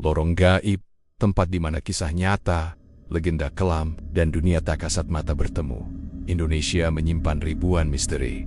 lorong gaib, tempat di mana kisah nyata, legenda kelam, dan dunia tak kasat mata bertemu. Indonesia menyimpan ribuan misteri,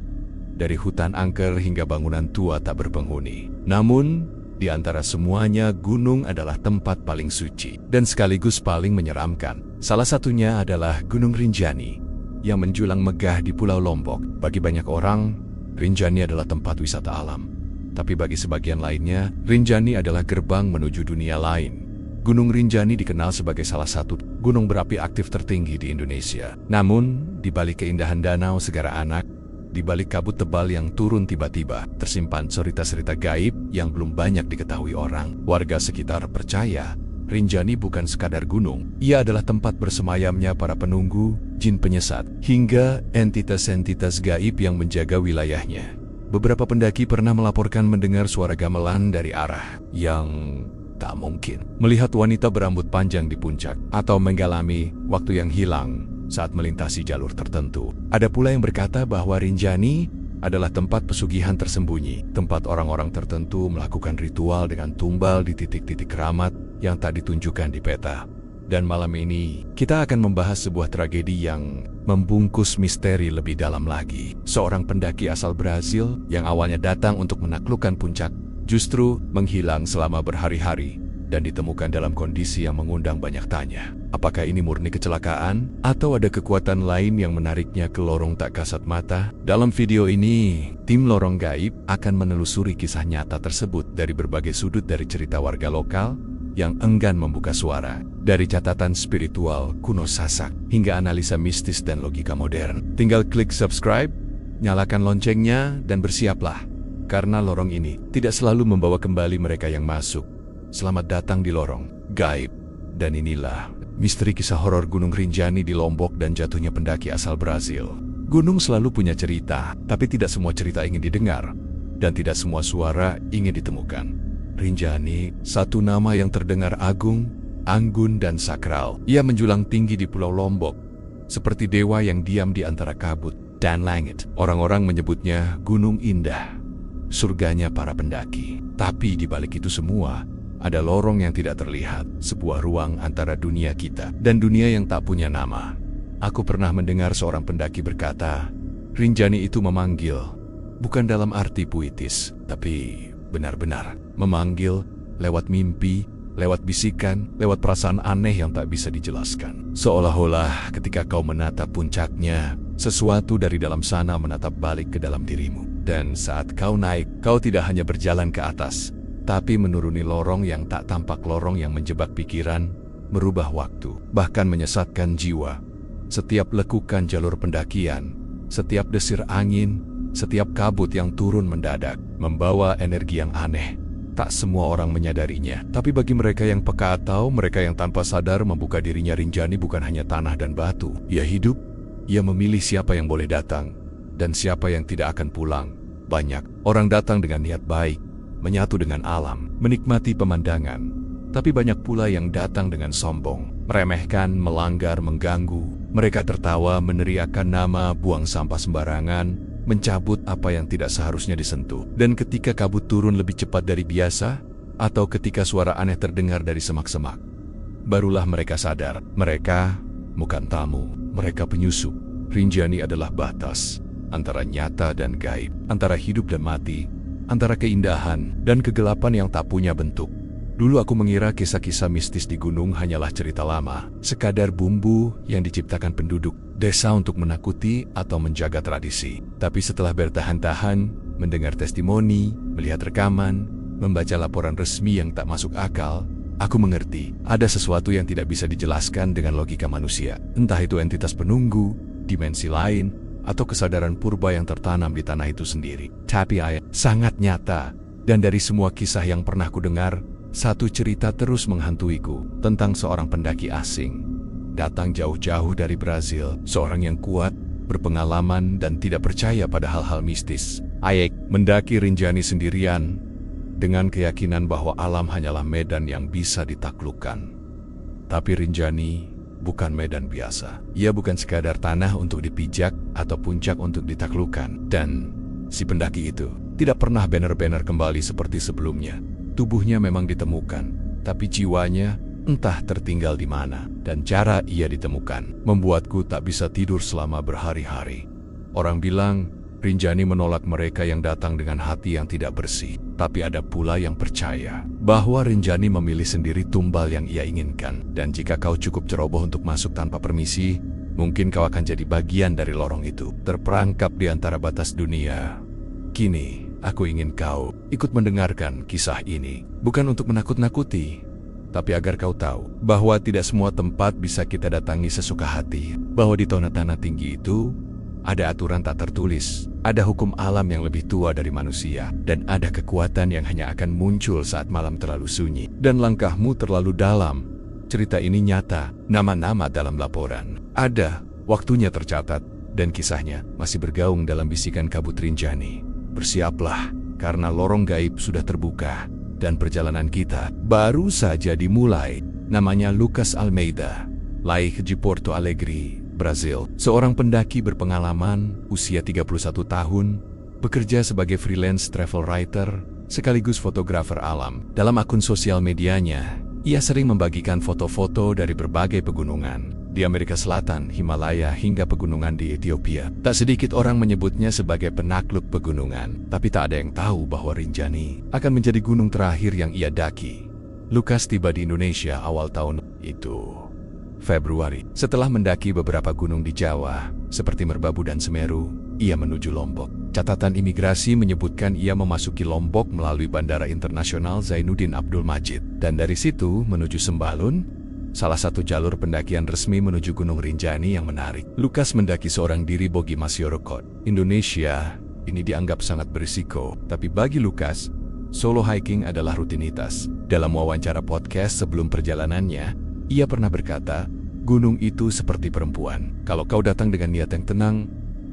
dari hutan angker hingga bangunan tua tak berpenghuni. Namun, di antara semuanya, gunung adalah tempat paling suci dan sekaligus paling menyeramkan. Salah satunya adalah Gunung Rinjani yang menjulang megah di Pulau Lombok. Bagi banyak orang, Rinjani adalah tempat wisata alam. Tapi bagi sebagian lainnya, Rinjani adalah gerbang menuju dunia lain. Gunung Rinjani dikenal sebagai salah satu gunung berapi aktif tertinggi di Indonesia. Namun, di balik keindahan danau Segara Anak, di balik kabut tebal yang turun tiba-tiba, tersimpan cerita-cerita gaib yang belum banyak diketahui orang. Warga sekitar percaya, Rinjani bukan sekadar gunung. Ia adalah tempat bersemayamnya para penunggu, jin penyesat, hingga entitas-entitas gaib yang menjaga wilayahnya. Beberapa pendaki pernah melaporkan mendengar suara gamelan dari arah yang tak mungkin, melihat wanita berambut panjang di puncak, atau mengalami waktu yang hilang saat melintasi jalur tertentu. Ada pula yang berkata bahwa Rinjani adalah tempat pesugihan tersembunyi, tempat orang-orang tertentu melakukan ritual dengan tumbal di titik-titik keramat yang tak ditunjukkan di peta. Dan malam ini, kita akan membahas sebuah tragedi yang membungkus misteri lebih dalam lagi. Seorang pendaki asal Brazil yang awalnya datang untuk menaklukkan puncak, justru menghilang selama berhari-hari dan ditemukan dalam kondisi yang mengundang banyak tanya. Apakah ini murni kecelakaan atau ada kekuatan lain yang menariknya ke lorong tak kasat mata? Dalam video ini, tim Lorong Gaib akan menelusuri kisah nyata tersebut dari berbagai sudut, dari cerita warga lokal yang enggan membuka suara, dari catatan spiritual kuno Sasak, hingga analisa mistis dan logika modern. Tinggal klik subscribe, nyalakan loncengnya, dan bersiaplah. Karena lorong ini tidak selalu membawa kembali mereka yang masuk. Selamat datang di Lorong Gaib. Dan inilah misteri kisah horor Gunung Rinjani di Lombok dan jatuhnya pendaki asal Brazil. Gunung selalu punya cerita, tapi tidak semua cerita ingin didengar. Dan tidak semua suara ingin ditemukan. Rinjani, satu nama yang terdengar agung, anggun, dan sakral. Ia menjulang tinggi di Pulau Lombok, seperti dewa yang diam di antara kabut dan langit. Orang-orang menyebutnya Gunung Indah, surganya para pendaki. Tapi di balik itu semua, ada lorong yang tidak terlihat, sebuah ruang antara dunia kita dan dunia yang tak punya nama. Aku pernah mendengar seorang pendaki berkata, Rinjani itu memanggil, bukan dalam arti puitis, tapi benar-benar memanggil lewat mimpi, lewat bisikan, lewat perasaan aneh yang tak bisa dijelaskan. Seolah-olah ketika kau menatap puncaknya, sesuatu dari dalam sana menatap balik ke dalam dirimu. Dan saat kau naik, kau tidak hanya berjalan ke atas, tapi menuruni lorong yang tak tampak, lorong yang menjebak pikiran, merubah waktu, bahkan menyesatkan jiwa. Setiap lekukan jalur pendakian, setiap desir angin, setiap kabut yang turun mendadak, membawa energi yang aneh. Tak semua orang menyadarinya, tapi bagi mereka yang peka atau mereka yang tanpa sadar membuka dirinya, Rinjani bukan hanya tanah dan batu. Ia hidup, ia memilih siapa yang boleh datang, dan siapa yang tidak akan pulang. Banyak orang datang dengan niat baik, menyatu dengan alam, menikmati pemandangan. Tapi banyak pula yang datang dengan sombong, meremehkan, melanggar, mengganggu. Mereka tertawa, meneriakkan nama, buang sampah sembarangan, mencabut apa yang tidak seharusnya disentuh. Dan ketika kabut turun lebih cepat dari biasa, atau ketika suara aneh terdengar dari semak-semak, barulah mereka sadar, mereka bukan tamu, mereka penyusup. Rinjani adalah batas antara nyata dan gaib, antara hidup dan mati, antara keindahan dan kegelapan yang tak punya bentuk. Dulu aku mengira kisah-kisah mistis di gunung hanyalah cerita lama, sekadar bumbu yang diciptakan penduduk desa untuk menakuti atau menjaga tradisi. Tapi setelah bertahan-tahan, mendengar testimoni, melihat rekaman, membaca laporan resmi yang tak masuk akal, aku mengerti ada sesuatu yang tidak bisa dijelaskan dengan logika manusia. Entah itu entitas penunggu, dimensi lain, atau kesadaran purba yang tertanam di tanah itu sendiri. Tapi ayat sangat nyata, dan dari semua kisah yang pernah kudengar, satu cerita terus menghantuiku tentang seorang pendaki asing. Datang jauh-jauh dari Brazil, seorang yang kuat, berpengalaman, dan tidak percaya pada hal-hal mistis. Ayek mendaki Rinjani sendirian, dengan keyakinan bahwa alam hanyalah medan yang bisa ditaklukkan. Tapi Rinjani bukan medan biasa. Ia bukan sekadar tanah untuk dipijak atau puncak untuk ditaklukkan. Dan si pendaki itu tidak pernah benar-benar kembali seperti sebelumnya. Tubuhnya memang ditemukan, tapi jiwanya entah tertinggal di mana, dan cara ia ditemukan membuatku tak bisa tidur selama berhari-hari. Orang bilang Rinjani menolak mereka yang datang dengan hati yang tidak bersih, tapi ada pula yang percaya bahwa Rinjani memilih sendiri tumbal yang ia inginkan, dan jika kau cukup ceroboh untuk masuk tanpa permisi, mungkin kau akan jadi bagian dari lorong itu, terperangkap di antara batas dunia. Kini, aku ingin kau ikut mendengarkan kisah ini, bukan untuk menakut-nakuti, tapi agar kau tahu bahwa tidak semua tempat bisa kita datangi sesuka hati, bahwa di tanah tinggi itu ada aturan tak tertulis, ada hukum alam yang lebih tua dari manusia, dan ada kekuatan yang hanya akan muncul saat malam terlalu sunyi dan langkahmu terlalu dalam. Cerita ini nyata, nama-nama dalam laporan ada, waktunya tercatat, dan kisahnya masih bergaung dalam bisikan kabut Rinjani. Bersiaplah, karena lorong gaib sudah terbuka, dan perjalanan kita baru saja dimulai. Namanya Lucas Almeida, lahir di Porto Alegre, Brazil. Seorang pendaki berpengalaman, usia 31 tahun, bekerja sebagai freelance travel writer, sekaligus fotografer alam. Dalam akun sosial medianya, ia sering membagikan foto-foto dari berbagai pegunungan di Amerika Selatan, Himalaya, hingga pegunungan di Ethiopia. Tak sedikit orang menyebutnya sebagai penakluk pegunungan, tapi tak ada yang tahu bahwa Rinjani akan menjadi gunung terakhir yang ia daki. Lucas tiba di Indonesia awal tahun itu, Februari. Setelah mendaki beberapa gunung di Jawa, seperti Merbabu dan Semeru, ia menuju Lombok. Catatan imigrasi menyebutkan ia memasuki Lombok melalui Bandara Internasional Zainuddin Abdul Majid, dan dari situ menuju Sembalun, salah satu jalur pendakian resmi menuju Gunung Rinjani yang menarik. Lucas mendaki seorang diri Bogi Masyarakat. Indonesia ini dianggap sangat berisiko, tapi bagi Lucas, solo hiking adalah rutinitas. Dalam wawancara podcast sebelum perjalanannya, ia pernah berkata, gunung itu seperti perempuan. Kalau kau datang dengan niat yang tenang,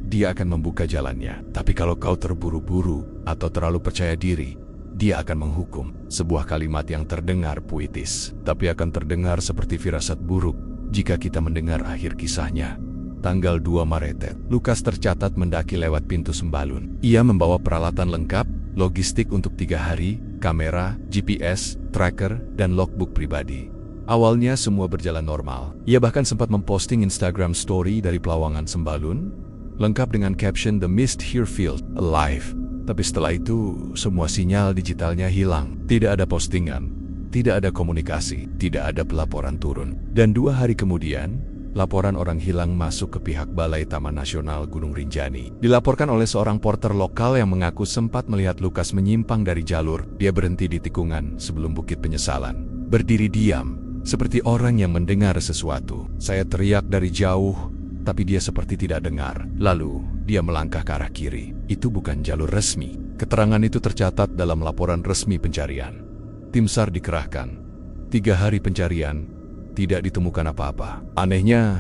dia akan membuka jalannya. Tapi kalau kau terburu-buru atau terlalu percaya diri, dia akan menghukum. Sebuah kalimat yang terdengar puitis, tapi akan terdengar seperti firasat buruk jika kita mendengar akhir kisahnya. Tanggal 2 Maret, Lucas tercatat mendaki lewat pintu Sembalun. Ia membawa peralatan lengkap, logistik untuk 3 hari, kamera, GPS, tracker, dan logbook pribadi. Awalnya semua berjalan normal. Ia bahkan sempat memposting Instagram story dari Pelawangan Sembalun, lengkap dengan caption "The mist here feels alive." Tapi setelah itu, semua sinyal digitalnya hilang. Tidak ada postingan, tidak ada komunikasi, tidak ada pelaporan turun. Dan 2 hari kemudian, laporan orang hilang masuk ke pihak Balai Taman Nasional Gunung Rinjani. Dilaporkan oleh seorang porter lokal yang mengaku sempat melihat Lucas menyimpang dari jalur. Dia berhenti di tikungan sebelum Bukit Penyesalan. Berdiri diam, seperti orang yang mendengar sesuatu. Saya teriak dari jauh, tapi dia seperti tidak dengar. Lalu, dia melangkah ke arah kiri. Itu bukan jalur resmi. Keterangan itu tercatat dalam laporan resmi pencarian. Tim SAR dikerahkan. 3 hari pencarian, tidak ditemukan apa-apa. Anehnya,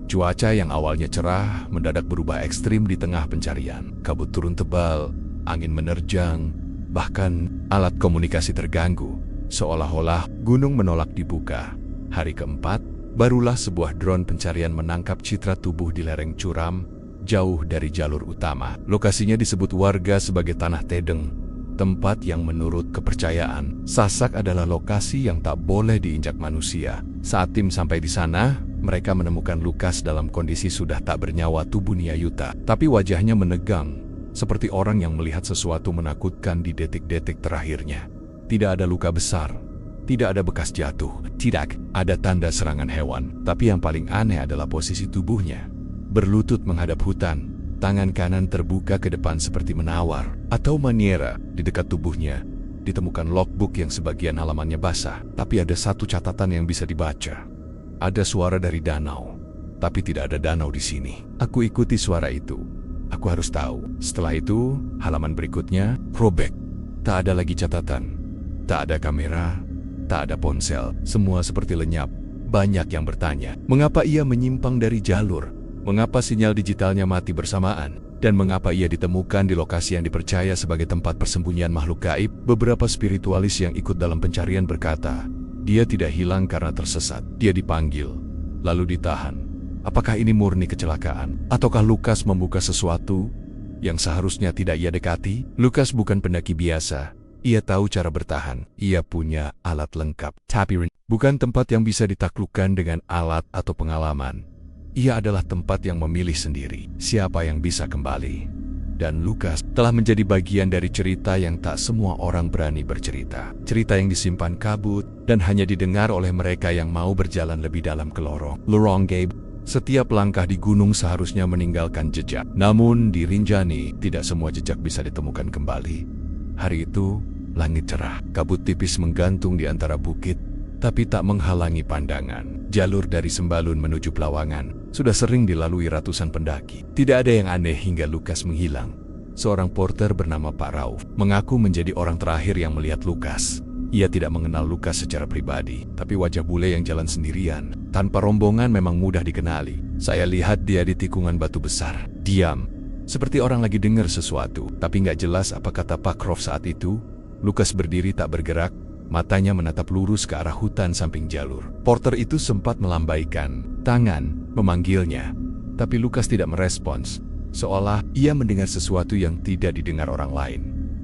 cuaca yang awalnya cerah mendadak berubah ekstrim di tengah pencarian. Kabut turun tebal, angin menerjang, bahkan alat komunikasi terganggu. Seolah-olah gunung menolak dibuka. Hari keempat, barulah sebuah drone pencarian menangkap citra tubuh di lereng curam, jauh dari jalur utama. Lokasinya disebut warga sebagai Tanah Tedeng, tempat yang menurut kepercayaan, Sasak adalah lokasi yang tak boleh diinjak manusia. Saat tim sampai di sana, mereka menemukan Lucas dalam kondisi sudah tak bernyawa tubuh Niyayuta, tapi wajahnya menegang, seperti orang yang melihat sesuatu menakutkan di detik-detik terakhirnya. Tidak ada luka besar, tidak ada bekas jatuh, tidak ada tanda serangan hewan. Tapi yang paling aneh adalah posisi tubuhnya. Berlutut menghadap hutan, tangan kanan terbuka ke depan seperti menawar atau maniera. Di dekat tubuhnya ditemukan logbook yang sebagian halamannya basah, tapi ada satu catatan yang bisa dibaca. Ada suara dari danau, tapi tidak ada danau di sini. Aku ikuti suara itu. Aku harus tahu. Setelah itu, halaman berikutnya robek. Tak ada lagi catatan. Tak ada kamera, tak ada ponsel, semua seperti lenyap. Banyak yang bertanya, mengapa ia menyimpang dari jalur? Mengapa sinyal digitalnya mati bersamaan? Dan mengapa ia ditemukan di lokasi yang dipercaya sebagai tempat persembunyian makhluk gaib? Beberapa spiritualis yang ikut dalam pencarian berkata, dia tidak hilang karena tersesat. Dia dipanggil, lalu ditahan. Apakah ini murni kecelakaan? Ataukah Lucas membuka sesuatu yang seharusnya tidak ia dekati? Lucas bukan pendaki biasa. Ia tahu cara bertahan, ia punya alat lengkap. Tapi bukan tempat yang bisa ditaklukkan dengan alat atau pengalaman. Ia adalah tempat yang memilih sendiri siapa yang bisa kembali. Dan Lukas telah menjadi bagian dari cerita yang tak semua orang berani bercerita. Cerita yang disimpan kabut dan hanya didengar oleh mereka yang mau berjalan lebih dalam ke lorong gaib. Setiap langkah di gunung seharusnya meninggalkan jejak. Namun di Rinjani, tidak semua jejak bisa ditemukan kembali. Hari itu, langit cerah, kabut tipis menggantung di antara bukit, tapi tak menghalangi pandangan. Jalur dari Sembalun menuju Pelawangan sudah sering dilalui ratusan pendaki. Tidak ada yang aneh hingga Lukas menghilang. Seorang porter bernama Pak Rauf mengaku menjadi orang terakhir yang melihat Lukas. Ia tidak mengenal Lukas secara pribadi, tapi wajah bule yang jalan sendirian, tanpa rombongan memang mudah dikenali. Saya lihat dia di tikungan batu besar, diam, seperti orang lagi dengar sesuatu, tapi nggak jelas apa kata Pak Rauf saat itu. Lukas berdiri tak bergerak, matanya menatap lurus ke arah hutan samping jalur. Porter itu sempat melambaikan tangan, memanggilnya, tapi Lukas tidak merespons, seolah ia mendengar sesuatu yang tidak didengar orang lain.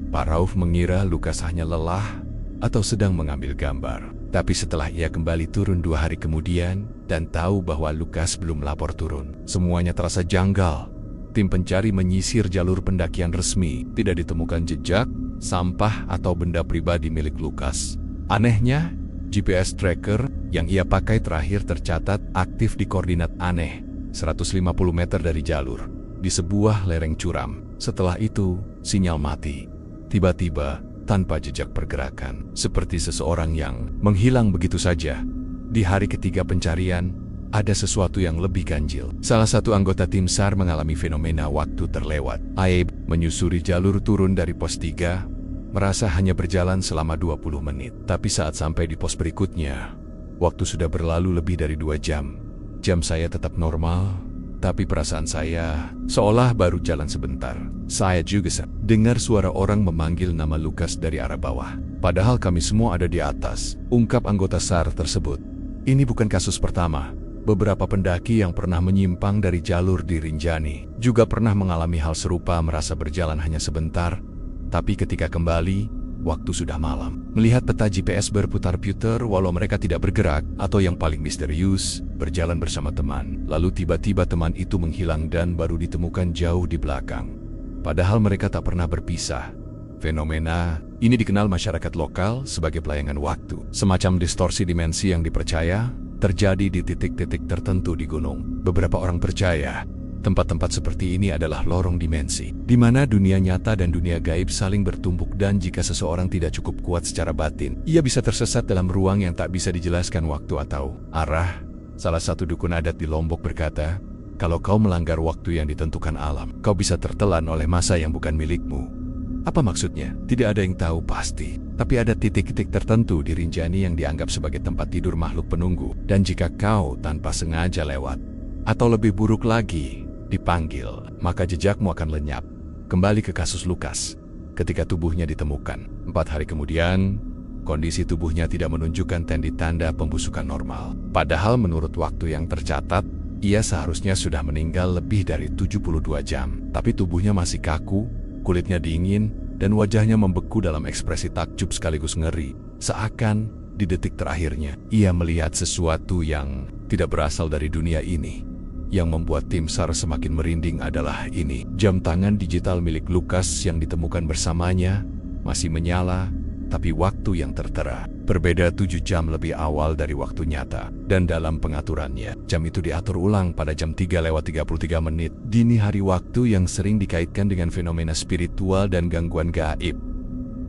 Pak Rauf mengira Lukas hanya lelah atau sedang mengambil gambar. Tapi setelah ia kembali turun 2 hari kemudian dan tahu bahwa Lukas belum lapor turun, semuanya terasa janggal. Tim pencari menyisir jalur pendakian resmi, tidak ditemukan jejak, sampah atau benda pribadi milik Lukas. Anehnya, GPS tracker yang ia pakai terakhir tercatat aktif di koordinat aneh, 150 meter dari jalur, di sebuah lereng curam. Setelah itu, sinyal mati. Tiba-tiba, tanpa jejak pergerakan, seperti seseorang yang menghilang begitu saja. Di hari ketiga pencarian, ada sesuatu yang lebih ganjil. Salah satu anggota tim SAR mengalami fenomena waktu terlewat. Aib menyusuri jalur turun dari pos 3, merasa hanya berjalan selama 20 menit. Tapi saat sampai di pos berikutnya, waktu sudah berlalu lebih dari 2 jam. Jam saya tetap normal, tapi perasaan saya seolah baru jalan sebentar. Saya juga dengar suara orang memanggil nama Lukas dari arah bawah. Padahal kami semua ada di atas, ungkap anggota SAR tersebut. Ini bukan kasus pertama. Beberapa pendaki yang pernah menyimpang dari jalur di Rinjani juga pernah mengalami hal serupa, merasa berjalan hanya sebentar, tapi ketika kembali, waktu sudah malam. Melihat peta GPS berputar-putar walau mereka tidak bergerak, atau yang paling misterius, berjalan bersama teman. Lalu tiba-tiba teman itu menghilang dan baru ditemukan jauh di belakang. Padahal mereka tak pernah berpisah. Fenomena ini dikenal masyarakat lokal sebagai pelayangan waktu, semacam distorsi dimensi yang dipercaya terjadi di titik-titik tertentu di gunung. Beberapa orang percaya tempat-tempat seperti ini adalah lorong dimensi, di mana dunia nyata dan dunia gaib saling bertumpuk, dan jika seseorang tidak cukup kuat secara batin, ia bisa tersesat dalam ruang yang tak bisa dijelaskan waktu atau arah. Salah satu dukun adat di Lombok berkata, kalau kau melanggar waktu yang ditentukan alam, kau bisa tertelan oleh masa yang bukan milikmu. Apa maksudnya? Tidak ada yang tahu pasti. Tapi ada titik-titik tertentu di Rinjani yang dianggap sebagai tempat tidur makhluk penunggu. Dan jika kau tanpa sengaja lewat, atau lebih buruk lagi, dipanggil, maka jejakmu akan lenyap. Kembali ke kasus Lukas. Ketika tubuhnya ditemukan, 4 hari kemudian, kondisi tubuhnya tidak menunjukkan tanda pembusukan normal. Padahal menurut waktu yang tercatat, ia seharusnya sudah meninggal lebih dari 72 jam. Tapi tubuhnya masih kaku, kulitnya dingin, dan wajahnya membeku dalam ekspresi takjub sekaligus ngeri. Seakan di detik terakhirnya, ia melihat sesuatu yang tidak berasal dari dunia ini. Yang membuat tim SAR semakin merinding adalah ini. Jam tangan digital milik Lukas yang ditemukan bersamanya masih menyala, tapi waktu yang tertera berbeda 7 jam lebih awal dari waktu nyata. Dan dalam pengaturannya, jam itu diatur ulang pada jam 3:33 menit, dini hari, waktu yang sering dikaitkan dengan fenomena spiritual dan gangguan gaib.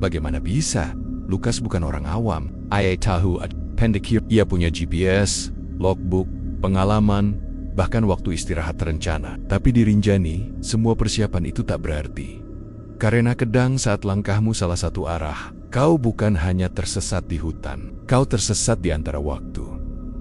Bagaimana bisa? Lukas bukan orang awam. Ia tahu pendekir, ia punya GPS, logbook, pengalaman, bahkan waktu istirahat terencana. Tapi di Rinjani, semua persiapan itu tak berarti. Karena kedang saat langkahmu salah satu arah, kau bukan hanya tersesat di hutan, kau tersesat di antara waktu.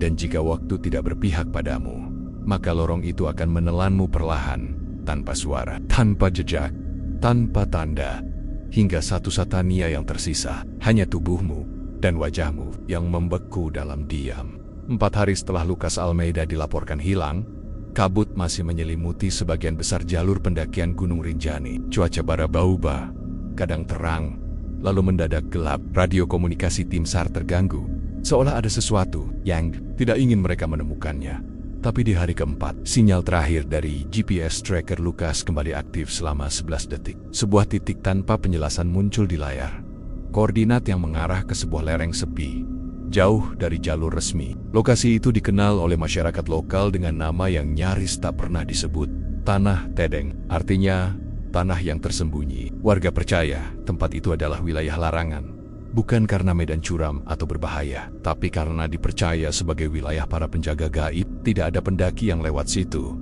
Dan jika waktu tidak berpihak padamu, maka lorong itu akan menelanmu perlahan, tanpa suara, tanpa jejak, tanpa tanda, hingga satu Satania yang tersisa, hanya tubuhmu dan wajahmu yang membeku dalam diam. 4 hari setelah Lukas Almeida dilaporkan hilang, kabut masih menyelimuti sebagian besar jalur pendakian Gunung Rinjani. Cuaca bara-bauba, kadang terang, lalu mendadak gelap. Radio komunikasi tim SAR terganggu, seolah ada sesuatu yang tidak ingin mereka menemukannya. Tapi di hari keempat, sinyal terakhir dari GPS tracker Lukas kembali aktif selama 11 detik. Sebuah titik tanpa penjelasan muncul di layar. Koordinat yang mengarah ke sebuah lereng sepi, jauh dari jalur resmi. Lokasi itu dikenal oleh masyarakat lokal dengan nama yang nyaris tak pernah disebut, Tanah Tedeng. Artinya, tanah yang tersembunyi. Warga percaya tempat itu adalah wilayah larangan. Bukan karena medan curam atau berbahaya, tapi karena dipercaya sebagai wilayah para penjaga gaib. Tidak ada pendaki yang lewat situ.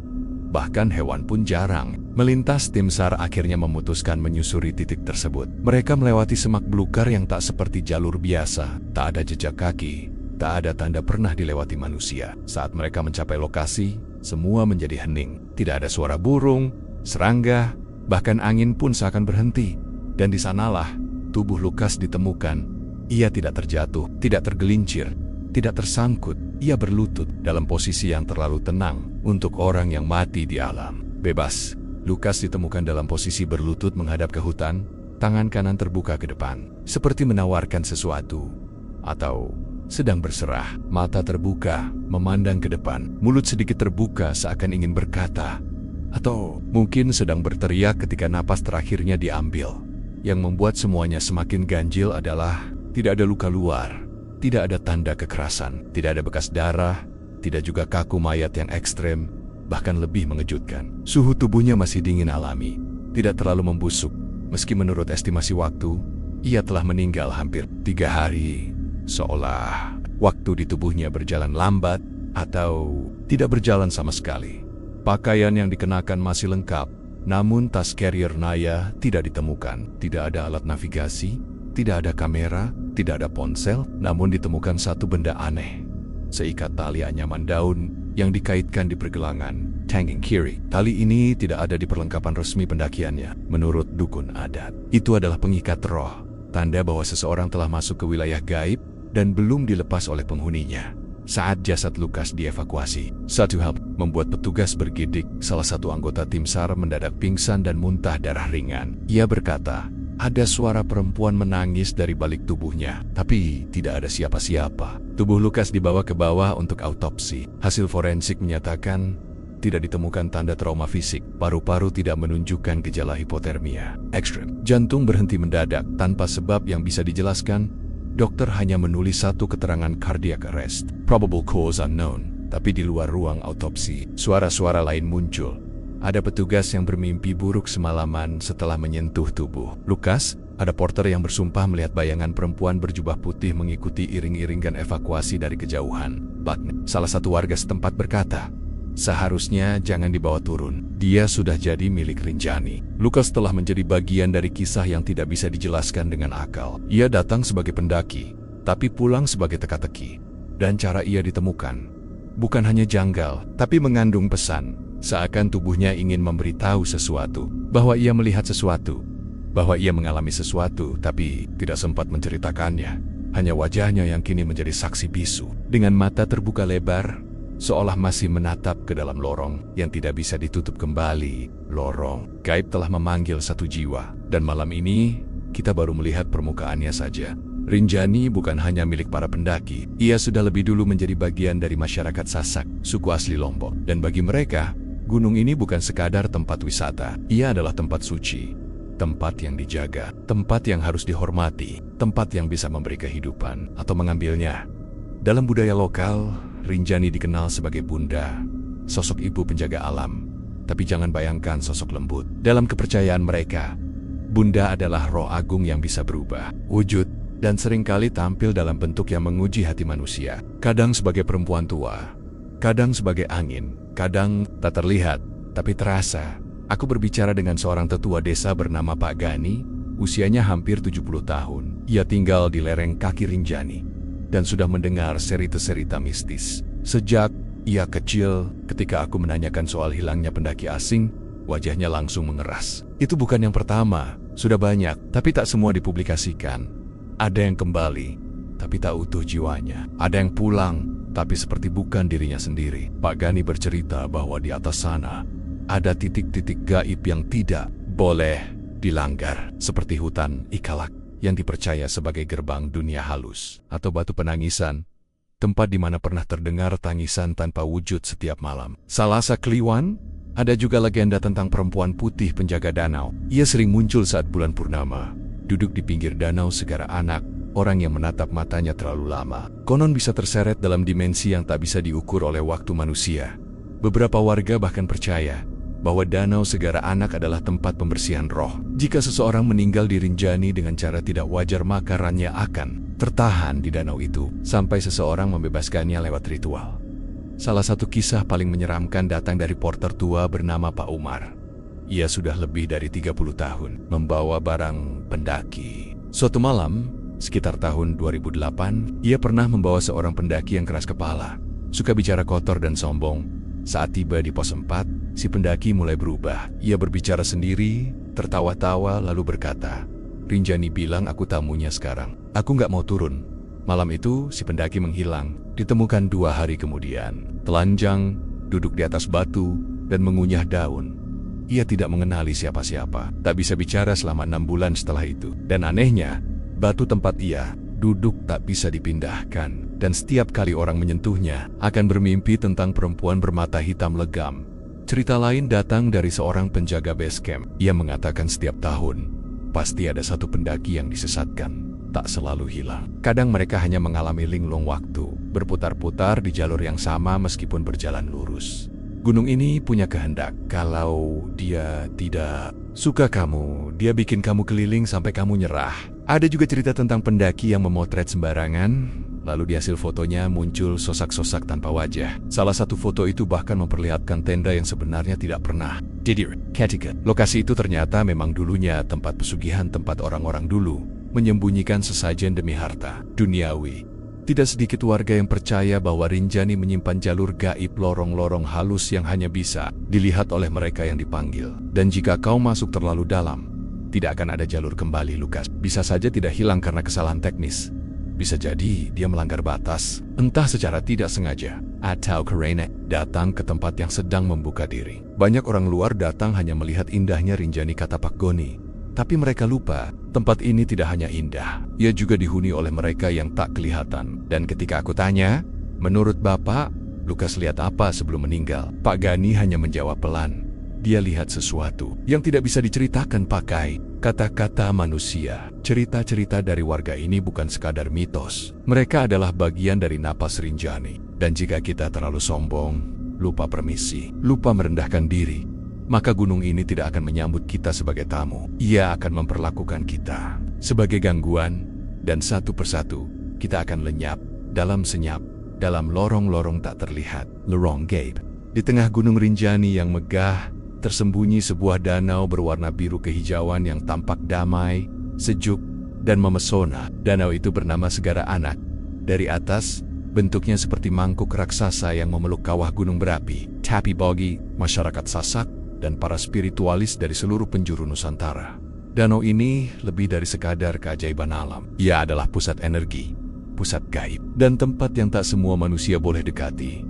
Bahkan hewan pun jarang. Melintas, tim SAR akhirnya memutuskan menyusuri titik tersebut. Mereka melewati semak belukar yang tak seperti jalur biasa. Tak ada jejak kaki, tak ada tanda pernah dilewati manusia. Saat mereka mencapai lokasi, semua menjadi hening. Tidak ada suara burung, serangga, bahkan angin pun seakan berhenti. Dan di sanalah tubuh Lukas ditemukan. Ia tidak terjatuh, tidak tergelincir, tidak tersangkut. Ia berlutut dalam posisi yang terlalu tenang untuk orang yang mati di alam bebas. Lukas ditemukan dalam posisi berlutut menghadap ke hutan, tangan kanan terbuka ke depan, seperti menawarkan sesuatu, atau sedang berserah. Mata terbuka, memandang ke depan, mulut sedikit terbuka seakan ingin berkata, atau mungkin sedang berteriak ketika napas terakhirnya diambil. Yang membuat semuanya semakin ganjil adalah tidak ada luka luar, tidak ada tanda kekerasan, tidak ada bekas darah, tidak juga kaku mayat yang ekstrem. Bahkan lebih mengejutkan, suhu tubuhnya masih dingin alami, tidak terlalu membusuk. Meski menurut estimasi waktu, ia telah meninggal hampir 3 hari. Seolah waktu di tubuhnya berjalan lambat atau tidak berjalan sama sekali. Pakaian yang dikenakan masih lengkap, namun tas carrier Naya tidak ditemukan. Tidak ada alat navigasi, tidak ada kamera, tidak ada ponsel, namun ditemukan satu benda aneh. Seikat tali anyaman daun yang dikaitkan di pergelangan tangan kiri. Tali ini tidak ada di perlengkapan resmi pendakiannya. Menurut dukun adat, itu adalah pengikat roh, tanda bahwa seseorang telah masuk ke wilayah gaib dan belum dilepas oleh penghuninya. Saat jasad Lukas dievakuasi, satu hal membuat petugas bergidik. Salah satu anggota tim SAR mendadak pingsan dan muntah darah ringan. Ia berkata, ada suara perempuan menangis dari balik tubuhnya, tapi tidak ada siapa-siapa. Tubuh Lukas dibawa ke bawah untuk autopsi. Hasil forensik menyatakan tidak ditemukan tanda trauma fisik. Paru-paru tidak menunjukkan gejala hipotermia ekstrem. Jantung berhenti mendadak tanpa sebab yang bisa dijelaskan. Dokter hanya menulis satu keterangan cardiac arrest, probable cause unknown. Tapi di luar ruang autopsi, suara-suara lain muncul. Ada petugas yang bermimpi buruk semalaman setelah menyentuh tubuh Lukas. Ada porter yang bersumpah melihat bayangan perempuan berjubah putih mengikuti iring-iringan evakuasi dari kejauhan. Salah satu warga setempat berkata, seharusnya jangan dibawa turun. Dia sudah jadi milik Rinjani. Lukas telah menjadi bagian dari kisah yang tidak bisa dijelaskan dengan akal. Ia datang sebagai pendaki, tapi pulang sebagai teka-teki. Dan cara ia ditemukan bukan hanya janggal, tapi mengandung pesan. Seakan tubuhnya ingin memberitahu sesuatu, bahwa ia melihat sesuatu, bahwa ia mengalami sesuatu, tapi tidak sempat menceritakannya. Hanya wajahnya yang kini menjadi saksi bisu, dengan mata terbuka lebar, seolah masih menatap ke dalam lorong yang tidak bisa ditutup kembali. Lorong gaib telah memanggil satu jiwa, dan malam ini kita baru melihat permukaannya saja. Rinjani bukan hanya milik para pendaki, ia sudah lebih dulu menjadi bagian dari masyarakat Sasak, suku asli Lombok. Dan bagi mereka, gunung ini bukan sekadar tempat wisata, ia adalah tempat suci, tempat yang dijaga, tempat yang harus dihormati, tempat yang bisa memberi kehidupan atau mengambilnya. Dalam budaya lokal, Rinjani dikenal sebagai bunda, sosok ibu penjaga alam. Tapi jangan bayangkan sosok lembut. Dalam kepercayaan mereka, bunda adalah roh agung yang bisa berubah wujud dan seringkali tampil dalam bentuk yang menguji hati manusia. Kadang sebagai perempuan tua, kadang sebagai angin, kadang tak terlihat, tapi terasa. Aku berbicara dengan seorang tetua desa bernama Pak Gani, usianya hampir 70 tahun. Ia tinggal di lereng kaki Rinjani, dan sudah mendengar cerita-cerita mistis. Sejak ia kecil, ketika aku menanyakan soal hilangnya pendaki asing, wajahnya langsung mengeras. Itu bukan yang pertama, sudah banyak, tapi tak semua dipublikasikan. Ada yang kembali, tapi tak utuh jiwanya. Ada yang pulang, tapi seperti bukan dirinya sendiri. Pak Gani bercerita bahwa di atas sana ada titik-titik gaib yang tidak boleh dilanggar, seperti hutan Ikalak, yang dipercaya sebagai gerbang dunia halus, atau batu penangisan, tempat di mana pernah terdengar tangisan tanpa wujud setiap malam. Salasa Kliwon, ada juga legenda tentang perempuan putih penjaga danau. Ia sering muncul saat bulan purnama, duduk di pinggir danau segara anak, orang yang menatap matanya terlalu lama. Konon bisa terseret dalam dimensi yang tak bisa diukur oleh waktu manusia. Beberapa warga bahkan percaya bahwa danau segara anak adalah tempat pembersihan roh. Jika seseorang meninggal di Rinjani dengan cara tidak wajar, maka rannya akan tertahan di danau itu sampai seseorang membebaskannya lewat ritual. Salah satu kisah paling menyeramkan datang dari porter tua bernama Pak Umar. Ia sudah lebih dari 30 tahun membawa barang pendaki. Suatu malam, sekitar tahun 2008, ia pernah membawa seorang pendaki yang keras kepala, suka bicara kotor dan sombong. Saat tiba di pos 4, si pendaki mulai berubah. Ia berbicara sendiri, tertawa-tawa lalu berkata, "Rinjani bilang aku tamunya sekarang. Aku nggak mau turun." Malam itu, si pendaki menghilang. Ditemukan 2 hari kemudian, telanjang, duduk di atas batu, dan mengunyah daun. Ia tidak mengenali siapa-siapa, tak bisa bicara selama 6 bulan setelah itu. Dan anehnya, batu tempat ia duduk tak bisa dipindahkan, dan setiap kali orang menyentuhnya akan bermimpi tentang perempuan bermata hitam legam. Cerita lain datang dari seorang penjaga base camp. Ia mengatakan setiap tahun pasti ada satu pendaki yang disesatkan, tak selalu hilang. Kadang mereka hanya mengalami linglung waktu, berputar-putar di jalur yang sama meskipun berjalan lurus. Gunung ini punya kehendak. Kalau dia tidak suka kamu, dia bikin kamu keliling sampai kamu nyerah. Ada juga cerita tentang pendaki yang memotret sembarangan, lalu di hasil fotonya muncul sosak-sosak tanpa wajah. Salah satu foto itu bahkan memperlihatkan tenda yang sebenarnya tidak pernah didirikan. Lokasi itu ternyata memang dulunya tempat pesugihan, tempat orang-orang dulu menyembunyikan sesajen demi harta duniawi. Tidak sedikit warga yang percaya bahwa Rinjani menyimpan jalur gaib, lorong-lorong halus yang hanya bisa dilihat oleh mereka yang dipanggil. Dan jika kau masuk terlalu dalam, tidak akan ada jalur kembali, Lukas. Bisa saja tidak hilang karena kesalahan teknis. Bisa jadi dia melanggar batas, entah secara tidak sengaja, atau karena datang ke tempat yang sedang membuka diri. Banyak orang luar datang hanya melihat indahnya Rinjani, kata Pak Goni. Tapi mereka lupa, tempat ini tidak hanya indah, ia juga dihuni oleh mereka yang tak kelihatan. Dan ketika aku tanya, menurut Bapak, Lukas lihat apa sebelum meninggal? Pak Gani hanya menjawab pelan. Dia lihat sesuatu yang tidak bisa diceritakan pakai kata-kata manusia. Cerita-cerita dari warga ini bukan sekadar mitos. Mereka adalah bagian dari napas Rinjani. Dan jika kita terlalu sombong, lupa permisi, lupa merendahkan diri, maka gunung ini tidak akan menyambut kita sebagai tamu. Ia akan memperlakukan kita sebagai gangguan, dan satu persatu kita akan lenyap dalam senyap, dalam lorong-lorong tak terlihat, lorong gaib. Di tengah gunung Rinjani yang megah, tersembunyi sebuah danau berwarna biru kehijauan yang tampak damai, sejuk, dan memesona. Danau itu bernama Segara Anak. Dari atas, bentuknya seperti mangkuk raksasa yang memeluk kawah gunung berapi. Tapi bagi masyarakat Sasak dan para spiritualis dari seluruh penjuru Nusantara, danau ini lebih dari sekadar keajaiban alam. Ia adalah pusat energi, pusat gaib, dan tempat yang tak semua manusia boleh dekati.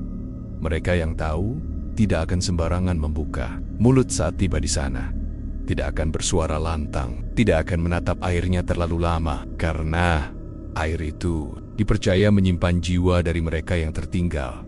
Mereka yang tahu tidak akan sembarangan membuka mulut saat tiba di sana. Tidak akan bersuara lantang, tidak akan menatap airnya terlalu lama, karena air itu dipercaya menyimpan jiwa dari mereka yang tertinggal.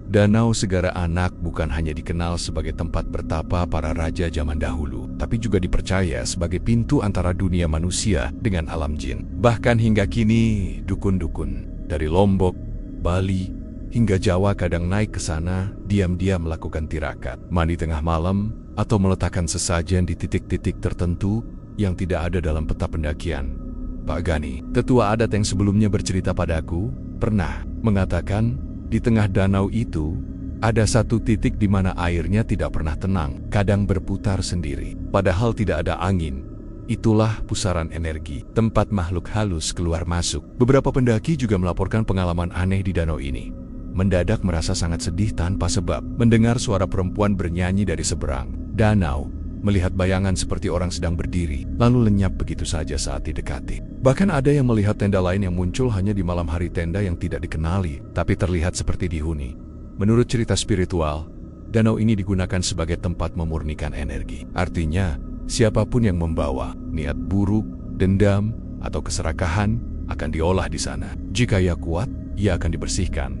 Danau Segara Anak bukan hanya dikenal sebagai tempat bertapa para raja zaman dahulu, tapi juga dipercaya sebagai pintu antara dunia manusia dengan alam jin. Bahkan hingga kini, dukun-dukun dari Lombok, Bali, hingga Jawa kadang naik ke sana, diam-diam melakukan tirakat, mandi tengah malam, atau meletakkan sesajen di titik-titik tertentu yang tidak ada dalam peta pendakian. Pak Gani, tetua adat yang sebelumnya bercerita padaku, pernah mengatakan, di tengah danau itu, ada satu titik di mana airnya tidak pernah tenang, kadang berputar sendiri. Padahal tidak ada angin. Itulah pusaran energi, tempat makhluk halus keluar masuk. Beberapa pendaki juga melaporkan pengalaman aneh di danau ini. Mendadak merasa sangat sedih tanpa sebab, mendengar suara perempuan bernyanyi dari seberang danau, melihat bayangan seperti orang sedang berdiri, lalu lenyap begitu saja saat didekati. Bahkan ada yang melihat tenda lain yang muncul hanya di malam hari, tenda yang tidak dikenali, tapi terlihat seperti dihuni. Menurut cerita spiritual, danau ini digunakan sebagai tempat memurnikan energi. Artinya, siapapun yang membawa niat buruk, dendam, atau keserakahan akan diolah di sana. Jika ia kuat, ia akan dibersihkan.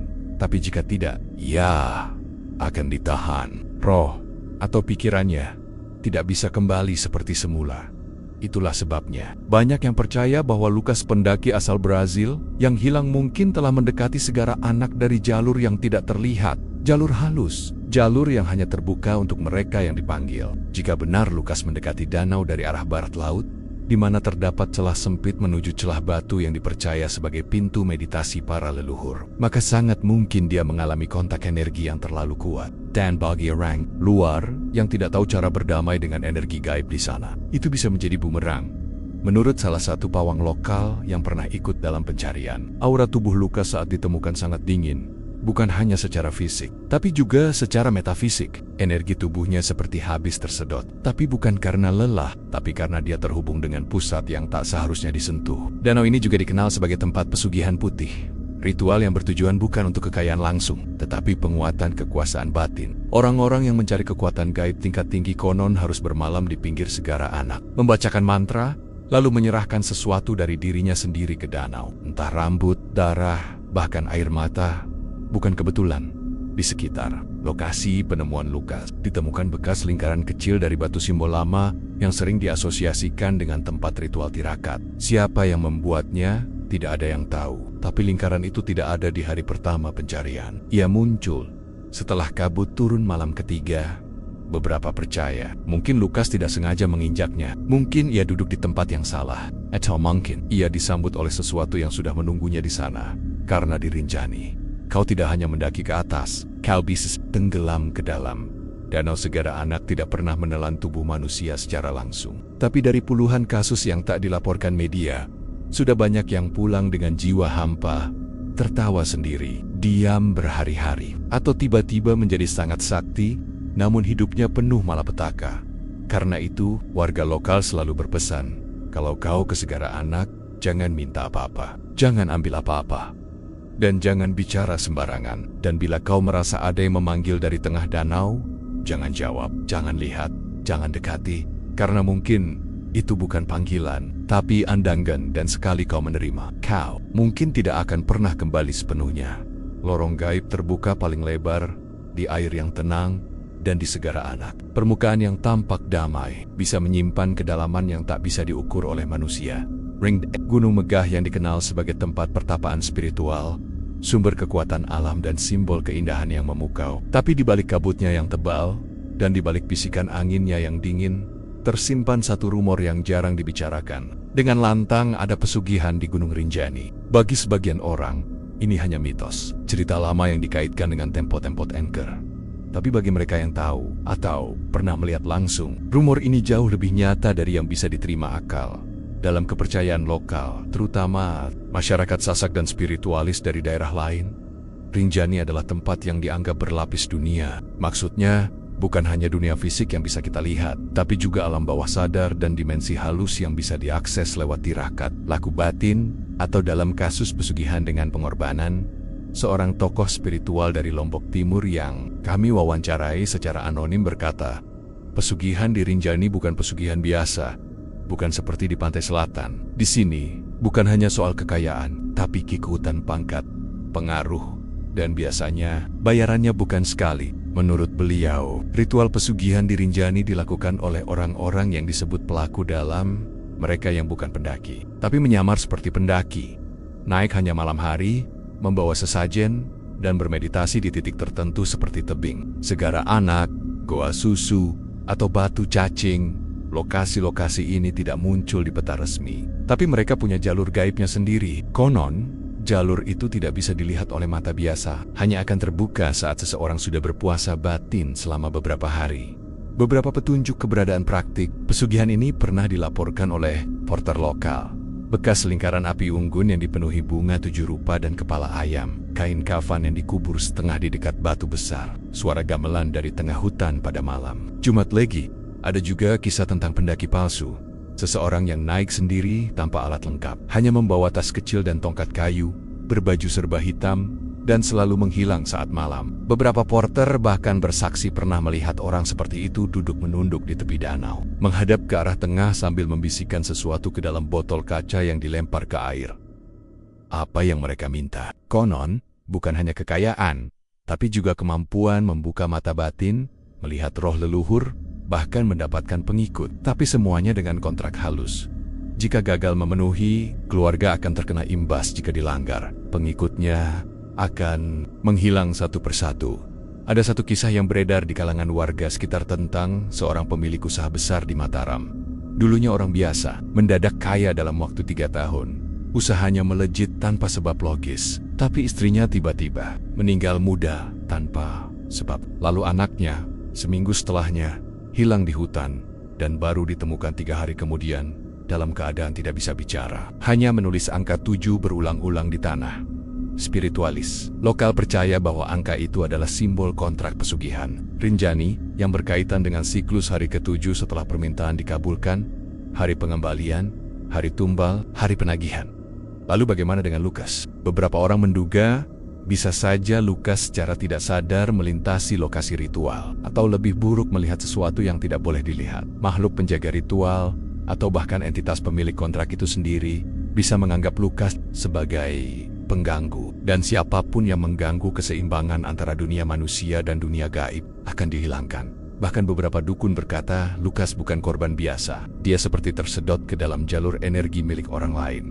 Tapi jika tidak, ia akan ditahan. Roh atau pikirannya tidak bisa kembali seperti semula. Itulah sebabnya banyak yang percaya bahwa Lukas, pendaki asal Brazil yang hilang, mungkin telah mendekati segara anak dari jalur yang tidak terlihat, jalur halus, jalur yang hanya terbuka untuk mereka yang dipanggil. Jika benar Lukas mendekati danau dari arah barat laut, di mana terdapat celah sempit menuju celah batu yang dipercaya sebagai pintu meditasi para leluhur, maka sangat mungkin dia mengalami kontak energi yang terlalu kuat. Dan bagi orang luar yang tidak tahu cara berdamai dengan energi gaib di sana, itu bisa menjadi bumerang. Menurut salah satu pawang lokal yang pernah ikut dalam pencarian, aura tubuh Lukas saat ditemukan sangat dingin. Bukan hanya secara fisik, tapi juga secara metafisik. Energi tubuhnya seperti habis tersedot, tapi bukan karena lelah, tapi karena dia terhubung dengan pusat yang tak seharusnya disentuh. Danau ini juga dikenal sebagai tempat pesugihan putih. Ritual yang bertujuan bukan untuk kekayaan langsung, tetapi penguatan kekuasaan batin. Orang-orang yang mencari kekuatan gaib tingkat tinggi konon harus bermalam di pinggir segara anak, membacakan mantra, lalu menyerahkan sesuatu dari dirinya sendiri ke danau. Entah rambut, darah, bahkan air mata. Bukan kebetulan, di sekitar lokasi penemuan Lukas ditemukan bekas lingkaran kecil dari batu simbol lama yang sering diasosiasikan dengan tempat ritual tirakat. Siapa yang membuatnya, tidak ada yang tahu. Tapi lingkaran itu tidak ada di hari pertama pencarian. Ia muncul setelah kabut turun malam ketiga. Beberapa percaya, mungkin Lukas tidak sengaja menginjaknya. Mungkin ia duduk di tempat yang salah. Atau mungkin ia disambut oleh sesuatu yang sudah menunggunya di sana. Karena di Rinjani, kau tidak hanya mendaki ke atas, kau bisa tenggelam ke dalam. Danau Segara Anak tidak pernah menelan tubuh manusia secara langsung. Tapi dari puluhan kasus yang tak dilaporkan media, sudah banyak yang pulang dengan jiwa hampa, tertawa sendiri, diam berhari-hari, atau tiba-tiba menjadi sangat sakti, namun hidupnya penuh malapetaka. Karena itu, warga lokal selalu berpesan, kalau kau ke Segara Anak, jangan minta apa-apa, jangan ambil apa-apa. Dan jangan bicara sembarangan. Dan bila kau merasa ada yang memanggil dari tengah danau, jangan jawab, jangan lihat, jangan dekati. Karena mungkin itu bukan panggilan, tapi andangan, dan sekali kau menerima, kau mungkin tidak akan pernah kembali sepenuhnya. Lorong gaib terbuka paling lebar, di air yang tenang, dan di Segara Anak. Permukaan yang tampak damai, bisa menyimpan kedalaman yang tak bisa diukur oleh manusia. Gunung megah yang dikenal sebagai tempat pertapaan spiritual, sumber kekuatan alam dan simbol keindahan yang memukau. Tapi di balik kabutnya yang tebal, dan di balik bisikan anginnya yang dingin, tersimpan satu rumor yang jarang dibicarakan. Dengan lantang ada pesugihan di Gunung Rinjani. Bagi sebagian orang, ini hanya mitos, cerita lama yang dikaitkan dengan tempo-tempo angker. Tapi bagi mereka yang tahu, atau pernah melihat langsung, rumor ini jauh lebih nyata dari yang bisa diterima akal. Dalam kepercayaan lokal, terutama masyarakat Sasak dan spiritualis dari daerah lain, Rinjani adalah tempat yang dianggap berlapis dunia. Maksudnya, bukan hanya dunia fisik yang bisa kita lihat, tapi juga alam bawah sadar dan dimensi halus yang bisa diakses lewat tirakat, laku batin, atau dalam kasus pesugihan dengan pengorbanan. Seorang tokoh spiritual dari Lombok Timur yang kami wawancarai secara anonim berkata, pesugihan di Rinjani bukan pesugihan biasa, bukan seperti di pantai selatan. Di sini, bukan hanya soal kekayaan, tapi kekuatan pangkat, pengaruh, dan biasanya bayarannya bukan sekali. Menurut beliau, ritual pesugihan di Rinjani dilakukan oleh orang-orang yang disebut pelaku dalam, mereka yang bukan pendaki, tapi menyamar seperti pendaki. Naik hanya malam hari, membawa sesajen, dan bermeditasi di titik tertentu seperti tebing, Segara Anak, Goa Susu, atau Batu Cacing. Lokasi-lokasi ini tidak muncul di peta resmi, tapi mereka punya jalur gaibnya sendiri. Konon, jalur itu tidak bisa dilihat oleh mata biasa, hanya akan terbuka saat seseorang sudah berpuasa batin selama beberapa hari. Beberapa petunjuk keberadaan praktik pesugihan ini pernah dilaporkan oleh porter lokal. Bekas lingkaran api unggun yang dipenuhi bunga 7 rupa dan kepala ayam, kain kafan yang dikubur setengah di dekat batu besar, suara gamelan dari tengah hutan pada malam. Jumat Legi. Ada juga kisah tentang pendaki palsu. Seseorang yang naik sendiri tanpa alat lengkap, hanya membawa tas kecil dan tongkat kayu, berbaju serba hitam, dan selalu menghilang saat malam. Beberapa porter bahkan bersaksi pernah melihat orang seperti itu duduk menunduk di tepi danau, menghadap ke arah tengah sambil membisikkan sesuatu ke dalam botol kaca yang dilempar ke air. Apa yang mereka minta? Konon, bukan hanya kekayaan, tapi juga kemampuan membuka mata batin, melihat roh leluhur, bahkan mendapatkan pengikut. Tapi semuanya dengan kontrak halus. Jika gagal memenuhi, keluarga akan terkena imbas jika dilanggar. Pengikutnya akan menghilang satu persatu. Ada satu kisah yang beredar di kalangan warga sekitar tentang seorang pemilik usaha besar di Mataram. Dulunya orang biasa, mendadak kaya dalam waktu 3 tahun. Usahanya melejit tanpa sebab logis, tapi istrinya tiba-tiba meninggal muda tanpa sebab. Lalu anaknya, seminggu setelahnya, hilang di hutan dan baru ditemukan 3 hari kemudian dalam keadaan tidak bisa bicara. Hanya menulis angka 7 berulang-ulang di tanah. Spiritualis lokal percaya bahwa angka itu adalah simbol kontrak pesugihan. Rinjani yang berkaitan dengan siklus hari ke-7 setelah permintaan dikabulkan, hari pengembalian, hari tumbal, hari penagihan. Lalu bagaimana dengan Lukas? Beberapa orang menduga bisa saja Lukas secara tidak sadar melintasi lokasi ritual, atau lebih buruk melihat sesuatu yang tidak boleh dilihat. Makhluk penjaga ritual, atau bahkan entitas pemilik kontrak itu sendiri, bisa menganggap Lukas sebagai pengganggu. Dan siapapun yang mengganggu keseimbangan antara dunia manusia dan dunia gaib akan dihilangkan. Bahkan beberapa dukun berkata Lukas bukan korban biasa. Dia seperti tersedot ke dalam jalur energi milik orang lain.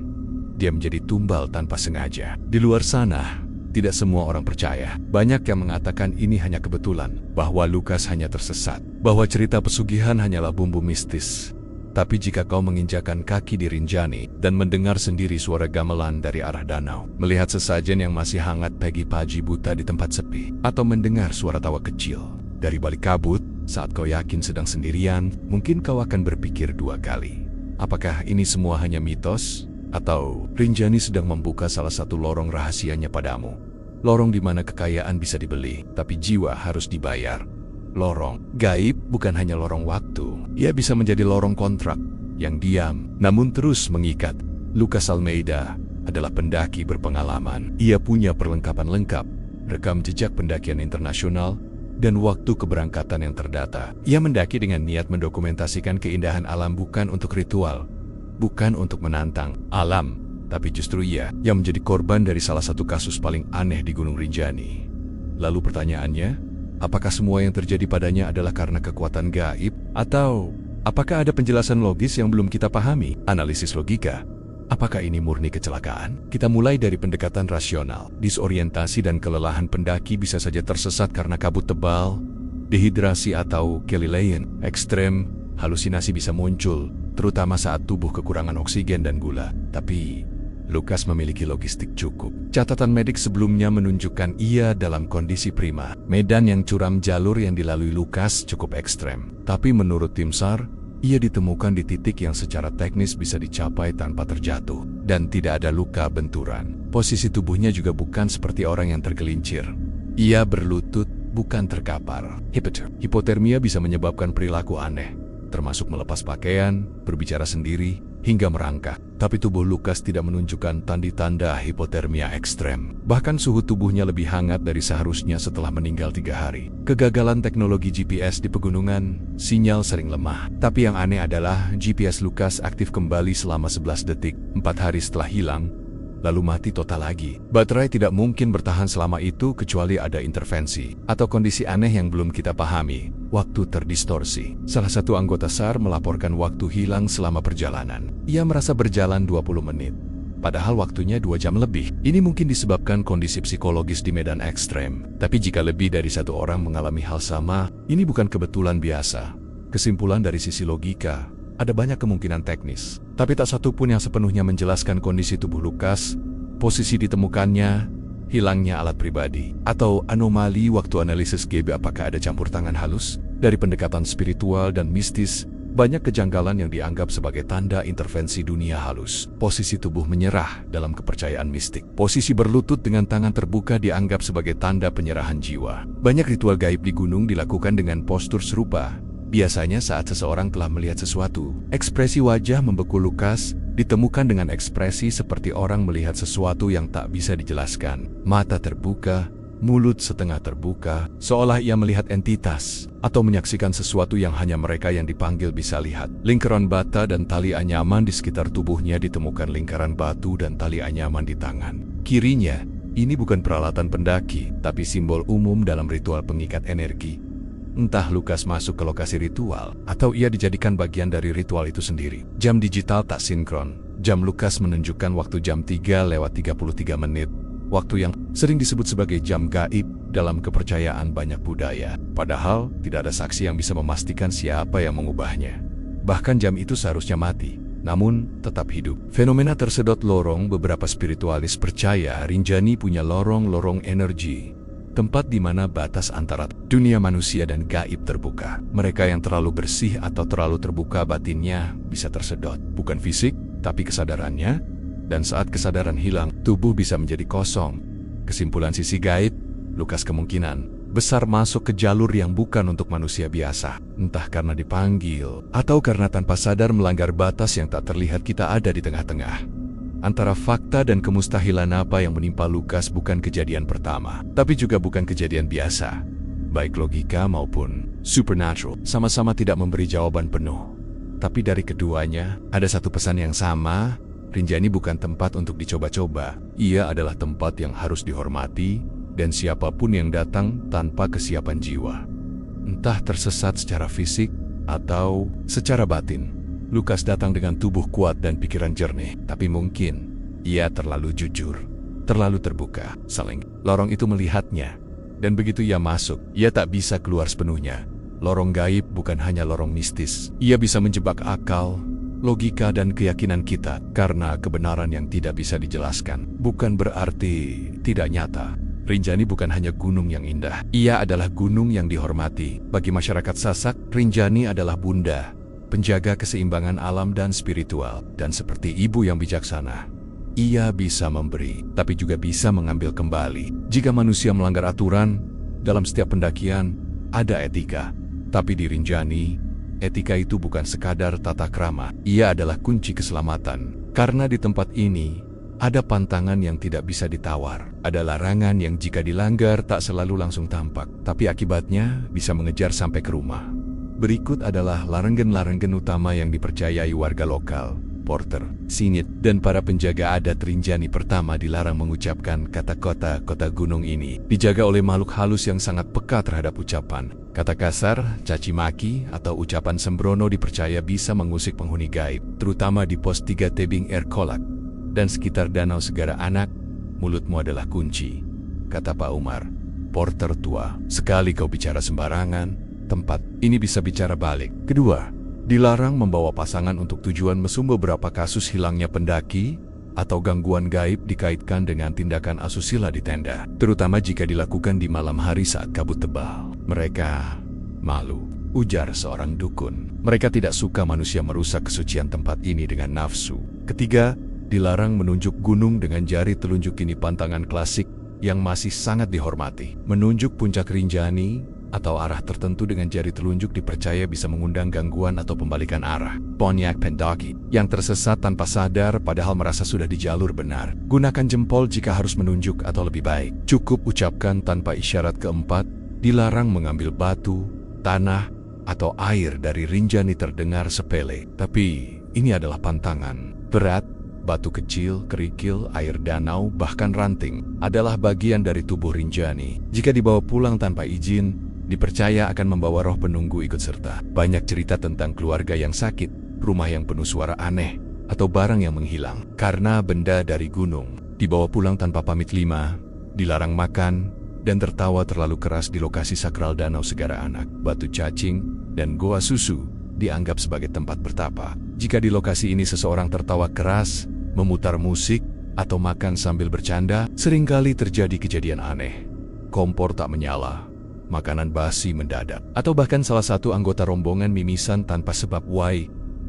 Dia menjadi tumbal tanpa sengaja. Di luar sana, tidak semua orang percaya. Banyak yang mengatakan ini hanya kebetulan, bahwa Lukas hanya tersesat, bahwa cerita pesugihan hanyalah bumbu mistis. Tapi jika kau menginjakan kaki di Rinjani dan mendengar sendiri suara gamelan dari arah danau, melihat sesajen yang masih hangat pagi-pagi buta di tempat sepi, atau mendengar suara tawa kecil dari balik kabut saat kau yakin sedang sendirian, mungkin kau akan berpikir 2 kali. Apakah ini semua hanya mitos? Atau Rinjani sedang membuka salah satu lorong rahasianya padamu? Lorong di mana kekayaan bisa dibeli, tapi jiwa harus dibayar. Lorong gaib bukan hanya lorong waktu. Ia bisa menjadi lorong kontrak yang diam, namun terus mengikat. Lucas Almeida adalah pendaki berpengalaman. Ia punya perlengkapan lengkap, rekam jejak pendakian internasional, dan waktu keberangkatan yang terdata. Ia mendaki dengan niat mendokumentasikan keindahan alam bukan untuk ritual, bukan untuk menantang alam, tapi justru ia yang menjadi korban dari salah satu kasus paling aneh di Gunung Rinjani. Lalu pertanyaannya, apakah semua yang terjadi padanya adalah karena kekuatan gaib? Atau apakah ada penjelasan logis yang belum kita pahami? Analisis logika. Apakah ini murni kecelakaan? Kita mulai dari pendekatan rasional. Disorientasi dan kelelahan pendaki bisa saja tersesat karena kabut tebal, dehidrasi atau kelelayan ekstrem. Halusinasi bisa muncul, terutama saat tubuh kekurangan oksigen dan gula. Tapi Lukas memiliki logistik cukup. Catatan medik sebelumnya menunjukkan ia dalam kondisi prima. Medan yang curam, jalur yang dilalui Lukas cukup ekstrem. Tapi menurut tim SAR, ia ditemukan di titik yang secara teknis bisa dicapai tanpa terjatuh. Dan tidak ada luka benturan. Posisi tubuhnya juga bukan seperti orang yang tergelincir. Ia berlutut, bukan terkapar. Hipotermia bisa menyebabkan perilaku aneh, termasuk melepas pakaian, berbicara sendiri, hingga merangkak. Tapi tubuh Lukas tidak menunjukkan tanda-tanda hipotermia ekstrem. Bahkan suhu tubuhnya lebih hangat dari seharusnya setelah meninggal 3 hari. Kegagalan teknologi GPS di pegunungan, sinyal sering lemah. Tapi yang aneh adalah GPS Lukas aktif kembali selama 11 detik, 4 hari setelah hilang, lalu mati total lagi. Baterai tidak mungkin bertahan selama itu kecuali ada intervensi atau kondisi aneh yang belum kita pahami. Waktu terdistorsi. Salah satu anggota SAR melaporkan waktu hilang selama perjalanan. Ia merasa berjalan 20 menit. Padahal waktunya 2 jam lebih. Ini mungkin disebabkan kondisi psikologis di medan ekstrem. Tapi jika lebih dari 1 orang mengalami hal sama, ini bukan kebetulan biasa. Kesimpulan dari sisi logika, ada banyak kemungkinan teknis. Tapi tak satu pun yang sepenuhnya menjelaskan kondisi tubuh Lukas, posisi ditemukannya, hilangnya alat pribadi, atau anomali waktu analisis GB. Apakah ada campur tangan halus? Dari pendekatan spiritual dan mistis, banyak kejanggalan yang dianggap sebagai tanda intervensi dunia halus. Posisi tubuh menyerah dalam kepercayaan mistik. Posisi berlutut dengan tangan terbuka dianggap sebagai tanda penyerahan jiwa. Banyak ritual gaib di gunung dilakukan dengan postur serupa. Biasanya saat seseorang telah melihat sesuatu. Ekspresi wajah membeku Lukas ditemukan dengan ekspresi seperti orang melihat sesuatu yang tak bisa dijelaskan. Mata terbuka, mulut setengah terbuka, seolah ia melihat entitas atau menyaksikan sesuatu yang hanya mereka yang dipanggil bisa lihat. Lingkaran bata dan tali anyaman di sekitar tubuhnya ditemukan lingkaran batu dan tali anyaman di tangan kirinya. Ini bukan peralatan pendaki, tapi simbol umum dalam ritual pengikat energi. Entah Lukas masuk ke lokasi ritual, atau ia dijadikan bagian dari ritual itu sendiri. Jam digital tak sinkron. Jam Lukas menunjukkan waktu jam 3:33, waktu yang sering disebut sebagai jam gaib dalam kepercayaan banyak budaya. Padahal, tidak ada saksi yang bisa memastikan siapa yang mengubahnya. Bahkan jam itu seharusnya mati, namun tetap hidup. Fenomena tersedot lorong, beberapa spiritualis percaya Rinjani punya lorong-lorong energi, tempat di mana batas antara dunia manusia dan gaib terbuka. Mereka yang terlalu bersih atau terlalu terbuka batinnya bisa tersedot, bukan fisik, tapi kesadarannya. Dan saat kesadaran hilang, tubuh bisa menjadi kosong. Kesimpulan sisi gaib, Lukas kemungkinan besar masuk ke jalur yang bukan untuk manusia biasa. Entah karena dipanggil, atau karena tanpa sadar melanggar batas yang tak terlihat. Kita ada di tengah-tengah antara fakta dan kemustahilan. Apa yang menimpa Lukas bukan kejadian pertama, tapi juga bukan kejadian biasa. Baik logika maupun supernatural sama-sama tidak memberi jawaban penuh. Tapi dari keduanya, ada satu pesan yang sama. Rinjani bukan tempat untuk dicoba-coba. Ia adalah tempat yang harus dihormati, dan siapapun yang datang tanpa kesiapan jiwa, entah tersesat secara fisik atau secara batin. Lukas datang dengan tubuh kuat dan pikiran jernih, tapi mungkin ia terlalu jujur, terlalu terbuka. Lorong itu melihatnya, dan begitu ia masuk, ia tak bisa keluar sepenuhnya. Lorong gaib bukan hanya lorong mistis. Ia bisa menjebak akal, logika, dan keyakinan kita, karena kebenaran yang tidak bisa dijelaskan bukan berarti tidak nyata. Rinjani bukan hanya gunung yang indah, ia adalah gunung yang dihormati. Bagi masyarakat Sasak, Rinjani adalah bunda, penjaga keseimbangan alam dan spiritual. Dan seperti ibu yang bijaksana, ia bisa memberi, tapi juga bisa mengambil kembali. Jika manusia melanggar aturan, dalam setiap pendakian, ada etika. Tapi di Rinjani, etika itu bukan sekadar tata krama, ia adalah kunci keselamatan. Karena di tempat ini, ada pantangan yang tidak bisa ditawar. Ada larangan yang jika dilanggar tak selalu langsung tampak, tapi akibatnya bisa mengejar sampai ke rumah. Berikut adalah larangan-larangan utama yang dipercayai warga lokal. Porter, Sinit, dan para penjaga adat Rinjani. Pertama, dilarang mengucapkan kata kota gunung ini. Dijaga oleh makhluk halus yang sangat peka terhadap ucapan. Kata kasar, caci maki, atau ucapan sembrono dipercaya bisa mengusik penghuni gaib, terutama di pos 3 Tebing Air Kolak dan sekitar Danau Segara Anak. Mulutmu adalah kunci, kata Pak Umar, porter tua. Sekali kau bicara sembarangan, tempat ini bisa bicara balik. Kedua, dilarang membawa pasangan untuk tujuan mesum. Beberapa kasus hilangnya pendaki atau gangguan gaib dikaitkan dengan tindakan asusila di tenda, terutama jika dilakukan di malam hari saat kabut tebal. Mereka malu, ujar seorang dukun. Mereka tidak suka manusia merusak kesucian tempat ini dengan nafsu. Ketiga, dilarang menunjuk gunung dengan jari telunjuk. Ini pantangan klasik yang masih sangat dihormati. Menunjuk puncak Rinjani atau arah tertentu dengan jari telunjuk dipercaya bisa mengundang gangguan atau pembalikan arah. Banyak pendaki yang tersesat tanpa sadar padahal merasa sudah di jalur benar. Gunakan jempol jika harus menunjuk, atau lebih baik, cukup ucapkan tanpa isyarat. Keempat, dilarang mengambil batu, tanah, atau air dari Rinjani. Terdengar sepele, tapi ini adalah pantangan berat. Batu kecil, kerikil, air danau, bahkan ranting adalah bagian dari tubuh Rinjani. Jika dibawa pulang tanpa izin, dipercaya akan membawa roh penunggu ikut serta. Banyak cerita tentang keluarga yang sakit, rumah yang penuh suara aneh, atau barang yang menghilang karena benda dari gunung dibawa pulang tanpa pamit. 5, dilarang makan dan tertawa terlalu keras di lokasi sakral Danau Segara Anak. Batu cacing dan goa susu dianggap sebagai tempat bertapa. Jika di lokasi ini seseorang tertawa keras, memutar musik, atau makan sambil bercanda, seringkali terjadi kejadian aneh. Kompor tak menyala, makanan basi mendadak, atau bahkan salah satu anggota rombongan mimisan tanpa sebab.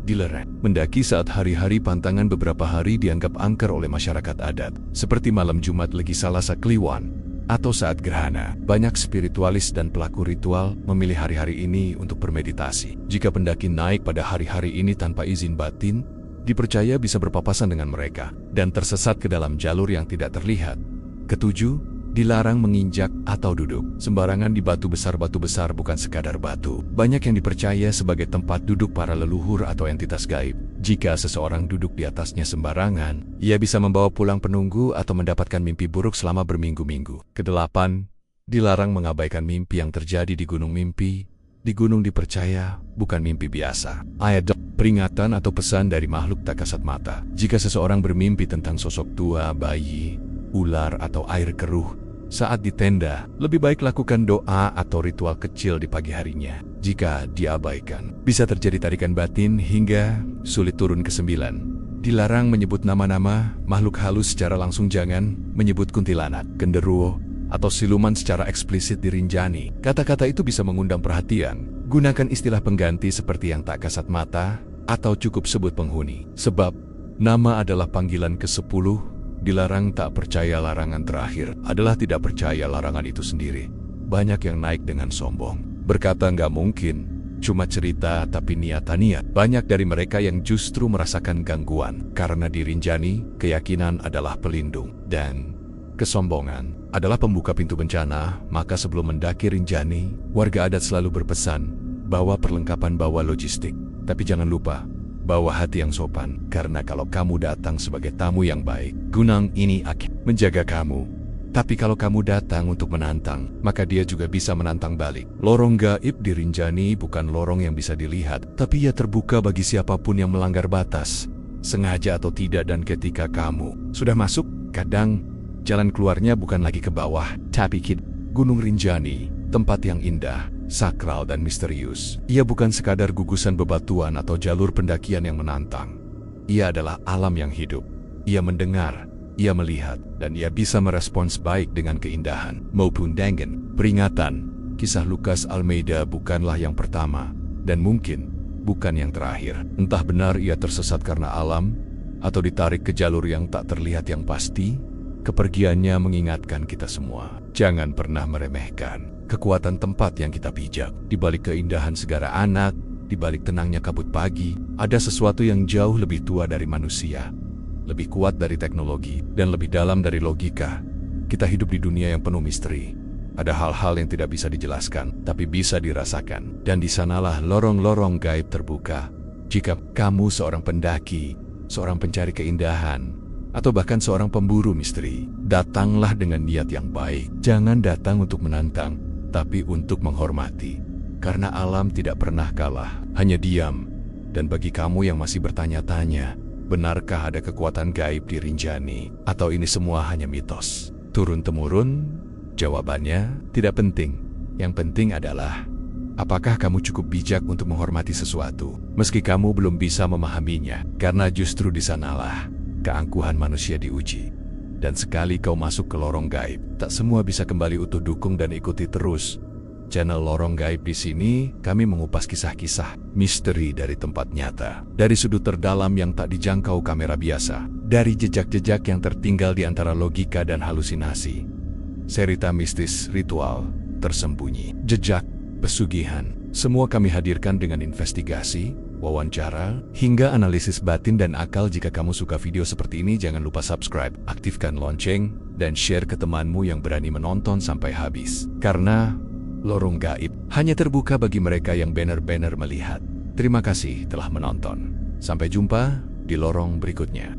Dilarang mendaki saat hari-hari pantangan. Beberapa hari dianggap angker oleh masyarakat adat, seperti malam Jumat Legi, Salasa Kliwon, atau saat gerhana. Banyak spiritualis dan pelaku ritual memilih hari-hari ini untuk bermeditasi. Jika pendaki naik pada hari-hari ini tanpa izin batin, dipercaya bisa berpapasan dengan mereka, dan tersesat ke dalam jalur yang tidak terlihat. Ketujuh, dilarang menginjak atau duduk sembarangan di batu besar bukan sekadar batu. Banyak yang dipercaya sebagai tempat duduk para leluhur atau entitas gaib. Jika seseorang duduk di atasnya sembarangan, ia bisa membawa pulang penunggu atau mendapatkan mimpi buruk selama berminggu-minggu. Kedelapan, dilarang mengabaikan mimpi yang terjadi di gunung mimpi. Di gunung dipercaya bukan mimpi biasa. Ayat peringatan atau pesan dari makhluk tak kasat mata. Jika seseorang bermimpi tentang sosok tua, bayi, ular atau air keruh saat di tenda, lebih baik lakukan doa atau ritual kecil di pagi harinya. Jika diabaikan, bisa terjadi tarikan batin hingga sulit turun ke 9. Dilarang menyebut nama-nama makhluk halus secara langsung. Jangan menyebut kuntilanak, genderuwo, atau siluman secara eksplisit di Rinjani. Kata-kata itu bisa mengundang perhatian. Gunakan istilah pengganti seperti yang tak kasat mata atau cukup sebut penghuni. Sebab nama adalah panggilan ke-10. Dilarang tak percaya. Larangan terakhir adalah tidak percaya larangan itu sendiri. Banyak yang naik dengan sombong, berkata nggak mungkin, cuma cerita, tapi niat. Banyak dari mereka yang justru merasakan gangguan. Karena di Rinjani, keyakinan adalah pelindung dan kesombongan adalah pembuka pintu bencana. Maka sebelum mendaki Rinjani, warga adat selalu berpesan, bawa perlengkapan, bawa logistik. Tapi jangan lupa, bawa hati yang sopan, karena kalau kamu datang sebagai tamu yang baik, gunung ini akan menjaga kamu. Tapi kalau kamu datang untuk menantang, maka dia juga bisa menantang balik. Lorong gaib di Rinjani bukan lorong yang bisa dilihat, tapi ia terbuka bagi siapapun yang melanggar batas, sengaja atau tidak. Dan ketika kamu sudah masuk, kadang jalan keluarnya bukan lagi ke bawah, tapi ke Gunung Rinjani, tempat yang indah, sakral dan misterius. Ia bukan sekadar gugusan bebatuan atau jalur pendakian yang menantang. Ia adalah alam yang hidup. Ia mendengar, ia melihat, dan ia bisa merespons baik dengan keindahan maupun dengan peringatan. Kisah Lucas Almeida bukanlah yang pertama, dan mungkin bukan yang terakhir. Entah benar ia tersesat karena alam, atau ditarik ke jalur yang tak terlihat. Yang pasti, kepergiannya mengingatkan kita semua. Jangan pernah meremehkan kekuatan tempat yang kita pijak. Di balik keindahan segara anak, di balik tenangnya kabut pagi, ada sesuatu yang jauh lebih tua dari manusia, lebih kuat dari teknologi, dan lebih dalam dari logika. Kita hidup di dunia yang penuh misteri. Ada hal-hal yang tidak bisa dijelaskan, tapi bisa dirasakan. Dan di sanalah lorong-lorong gaib terbuka. Jika kamu seorang pendaki, seorang pencari keindahan, atau bahkan seorang pemburu misteri, datanglah dengan niat yang baik. Jangan datang untuk menantang, tapi untuk menghormati. Karena alam tidak pernah kalah, hanya diam. Dan bagi kamu yang masih bertanya-tanya, benarkah ada kekuatan gaib di Rinjani? Atau ini semua hanya mitos? Turun-temurun? Jawabannya tidak penting. Yang penting adalah, apakah kamu cukup bijak untuk menghormati sesuatu, meski kamu belum bisa memahaminya? Karena justru di sanalah keangkuhan manusia diuji. Dan sekali kau masuk ke lorong gaib, tak semua bisa kembali utuh. Dukung dan ikuti terus channel Lorong Gaib. Di sini kami mengupas kisah-kisah misteri dari tempat nyata, dari sudut terdalam yang tak dijangkau kamera biasa, dari jejak-jejak yang tertinggal di antara logika dan halusinasi. Cerita mistis, ritual tersembunyi, jejak pesugihan, semua kami hadirkan dengan investigasi, wawancara, hingga analisis batin dan akal. Jika kamu suka video seperti ini, jangan lupa subscribe, aktifkan lonceng, dan share ke temanmu yang berani menonton sampai habis. Karena lorong gaib hanya terbuka bagi mereka yang benar-benar melihat. Terima kasih telah menonton. Sampai jumpa di lorong berikutnya.